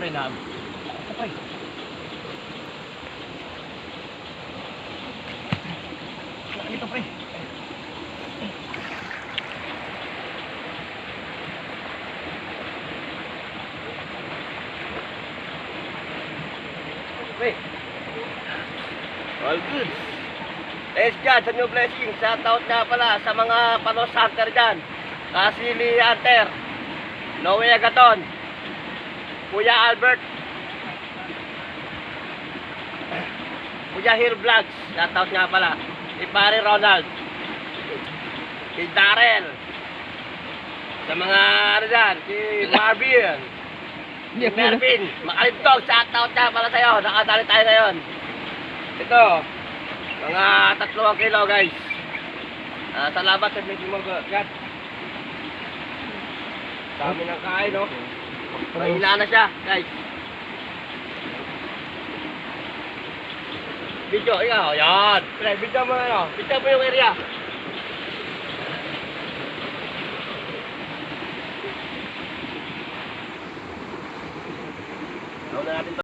pre na. Ito pre. Ito pre. Pre. All good. Thanks God sa new blessing. Shoutout nga pala sa mga panos hunter dyan. Kasili Hunter, Noe Agaton, Kuya Albert, Kuya Hill Vlogs, shoutout nga pala. Si Pare Ronald, si Darrell, sa mga ano dyan, si Marvin, si Mervin, Makalintog, shoutout nga pala sa'yo. Nakadali tayo ngayon. Ito, mga 3 kilo guys. Salamat sa medyo mag-gat. Dami ng kain, no? Mahina na siya, guys. Video, ikaw, yan. Pre, video mo, ano? Video mo yung area. Nauna natin to.